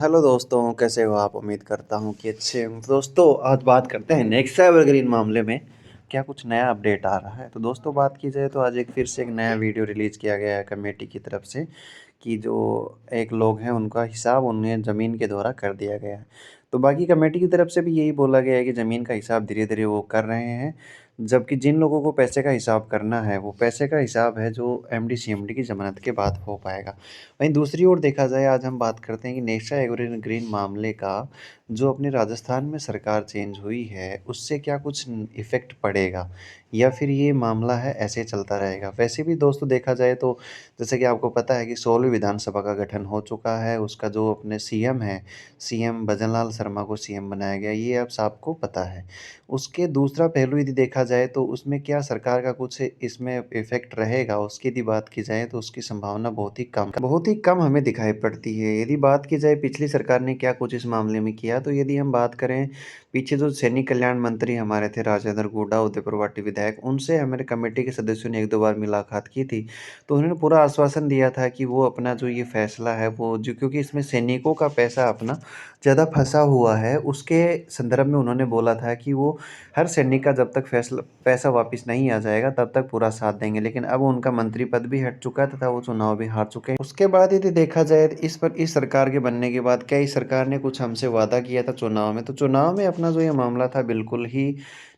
Hello दोस्तों, कैसे हो आप? उम्मीद करता हूँ कि अच्छे हों। दोस्तों, आज बात करते हैं नेक्सा एवरग्रीन मामले में क्या कुछ नया अपडेट आ रहा है। तो दोस्तों, बात की जाए तो आज एक फिर से एक नया वीडियो रिलीज़ किया गया है कमेटी की तरफ से कि जो एक लोग हैं उनका हिसाब उन्हें ज़मीन के द्वारा कर दिया गया है। तो बाकी कमेटी की तरफ से भी यही बोला गया है कि ज़मीन का हिसाब धीरे-धीरे वो कर रहे हैं, जबकि जिन लोगों को पैसे का हिसाब करना है, वो पैसे का हिसाब है जो एमडी-सीएमडी की ज़मानत के बाद हो पाएगा। वहीं दूसरी ओर देखा जाए, आज हम बात करते हैं कि नेक्सा एवरग्रीन मामले का जो अपने राजस्थान में सरकार चेंज हुई है, उससे क्या कुछ इफ़ेक्ट पड़ेगा या फिर ये मामला है ऐसे चलता रहेगा। वैसे भी दोस्तों देखा जाए तो जैसे कि आपको पता है कि 16वीं विधानसभा का गठन हो चुका है। उसका जो अपने सीएम है, सीएम भजनलाल शर्मा को सीएम बनाया गया, ये अब सबको पता है। उसके दूसरा पहलू यदि देखा जाए तो उसमें क्या सरकार का कुछ इसमें इफ़ेक्ट रहेगा, उसकी यदि बात की जाए तो उसकी संभावना बहुत ही कम हमें दिखाई पड़ती है। यदि बात की जाए पिछली सरकार ने क्या कुछ इस मामले में किया, तो यदि हम बात करें पीछे जो सैनिक कल्याण मंत्री हमारे थे राजेंद्र गुड्डा, उदयपुर वाटी विधायक, उनसे हमारे कमेटी के सदस्यों ने 1-2 बार मुलाकात की थी। तो उन्होंने पूरा आश्वासन दिया था कि वो अपना जो ये फैसला है वो जो क्योंकि इसमें सैनिकों का पैसा अपना ज़्यादा फँसा हुआ है, उसके संदर्भ में उन्होंने बोला था कि वो हर सैनिक का जब तक पैसा वापस नहीं आ जाएगा तब तक पूरा साथ देंगे। लेकिन अब उनका मंत्री पद भी हट चुका है तथा वो चुनाव भी हार चुके हैं। उसके बाद यदि देखा जाए तो इस सरकार के बनने के बाद क्या इस सरकार ने कुछ हमसे वादा किया था चुनाव में, तो चुनाव में अपना जो ये मामला था बिल्कुल ही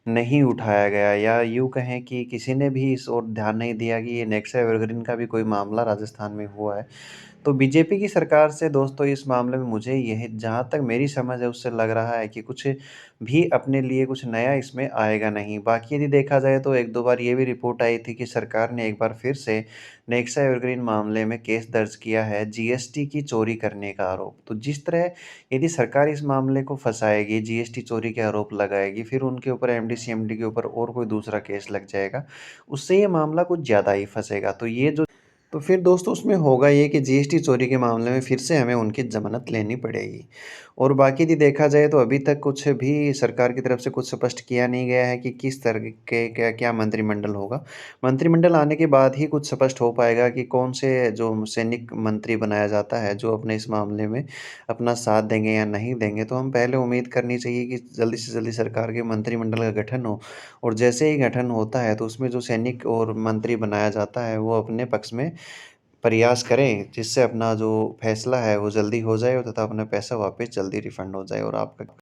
नहीं उठाया गया, या यूँ कहें कि किसी ने भी इस ओर ध्यान नहीं दिया कि ये नेक्सा एवरग्रीन का भी कोई मामला राजस्थान में हुआ है। तो बीजेपी की सरकार से दोस्तों इस मामले में मुझे यही जहाँ तक मेरी समझ है उससे लग रहा है कि कुछ भी अपने लिए कुछ नया इसमें आएगा नहीं। बाकी यदि देखा जाए तो 1-2 बार ये भी रिपोर्ट आई थी कि सरकार ने एक बार फिर से नेक्सा एवरग्रीन मामले में केस दर्ज किया है जीएसटी की चोरी करने का आरोप। तो जिस तरह यदि सरकार इस मामले को फँसाएगी, जीएसटी चोरी के आरोप लगाएगी, फिर उनके ऊपर एमडी-सीएमडी के ऊपर और कोई दूसरा केस लग जाएगा, उससे ये मामला कुछ ज़्यादा ही फँसेगा। तो फिर दोस्तों उसमें होगा ये कि जीएसटी चोरी के मामले में फिर से हमें उनकी ज़मानत लेनी पड़ेगी। और बाकी यदि देखा जाए तो अभी तक कुछ भी सरकार की तरफ से कुछ स्पष्ट किया नहीं गया है कि किस तरह के क्या क्या मंत्रिमंडल होगा। मंत्रिमंडल आने के बाद ही कुछ स्पष्ट हो पाएगा कि कौन से जो सैनिक मंत्री बनाया जाता है, जो अपने इस मामले में अपना साथ देंगे या नहीं देंगे। तो हम पहले उम्मीद करनी चाहिए कि जल्दी से जल्दी सरकार के मंत्रिमंडल का गठन हो, और जैसे ही गठन होता है तो उसमें जो सैनिक और मंत्री बनाया जाता है वो अपने पक्ष में प्रयास करें, जिससे अपना जो फैसला है वो जल्दी हो जाए और तथा अपना पैसा वापस जल्दी रिफ़ंड हो जाए। और आपका